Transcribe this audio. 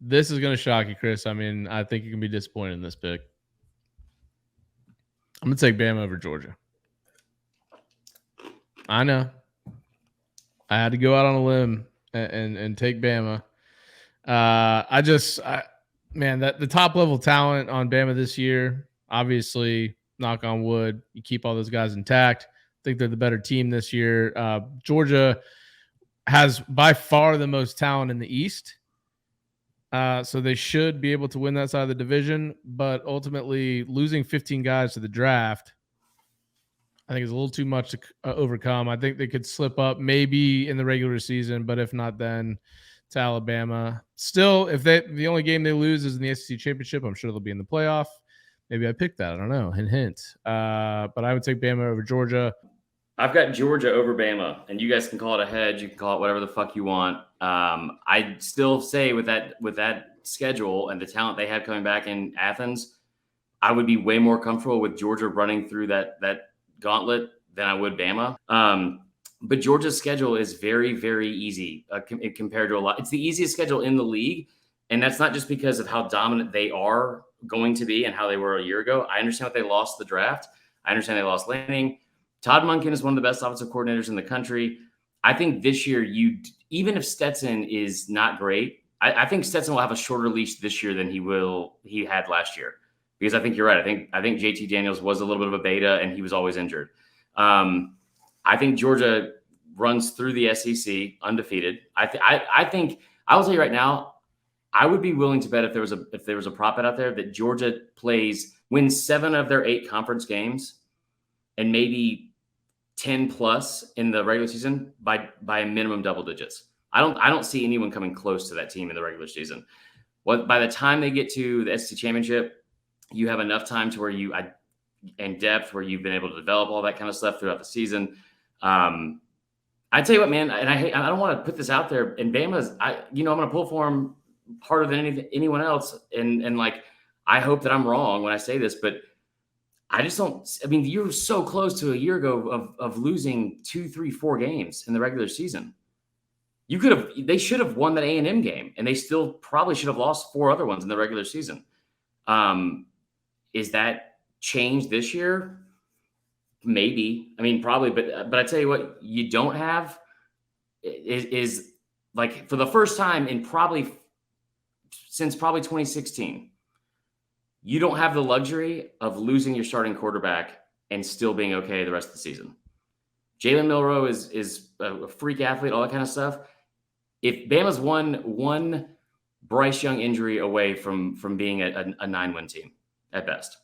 This is going to shock you, Chris. I mean, I think you can be disappointed in this pick. I'm going to take Bama over Georgia. I know. I had to go out on a limb and take Bama. Man, that the top level talent on Bama this year, obviously, knock on wood, you keep all those guys intact. I think they're the better team this year. Georgia has by far the most talent in the East. So they should be able to win that side of the division, but ultimately losing 15 guys to the draft, I think is a little too much to overcome. I think they could slip up maybe in the regular season, but if not, then to Alabama. Still, if the only game they lose is in the SEC championship, I'm sure they'll be in the playoff. Maybe I picked that. I don't know. Hint, hint. But I would take Bama over Georgia. I've got Georgia over Bama, and you guys can call it a hedge. You can call it whatever the fuck you want. I still say with that schedule and the talent they have coming back in Athens, I would be way more comfortable with Georgia running through that gauntlet than I would Bama. But Georgia's schedule is very, very easy compared to a lot. It's the easiest schedule in the league, and that's not just because of how dominant they are going to be and how they were a year ago. I understand what they lost the draft. I understand they lost Lanning. Todd Monken is one of the best offensive coordinators in the country. I think this year, even if Stetson is not great, I think Stetson will have a shorter leash this year than he had last year. Because I think you're right. I think JT Daniels was a little bit of a beta, and he was always injured. I think Georgia runs through the SEC undefeated. I think I will tell you right now, I would be willing to bet if there was a prop bet out there that Georgia wins 7 of their 8 conference games, and maybe 10 plus in the regular season by a minimum double digits. I don't see anyone coming close to that team in the regular season. By the time they get to the SEC championship, you have enough time to where and depth where you've been able to develop all that kind of stuff throughout the season. I tell you what, man, and I don't want to put this out there. And Bama's, I'm going to pull for them harder than anyone else. And like, I hope that I'm wrong when I say this, but I just don't. I mean, you were so close to a year ago of losing 2, 3, 4 games in the regular season. They should have won that A&M game, and they still probably should have lost 4 other ones in the regular season. Is that changed this year? Maybe. I mean, probably. But I tell you what, you don't have is like for the first time since 2016. You don't have the luxury of losing your starting quarterback and still being okay the rest of the season. Jalen Milroe is a freak athlete, all that kind of stuff. If Bama's one Bryce Young injury away from being a 9-win team at best.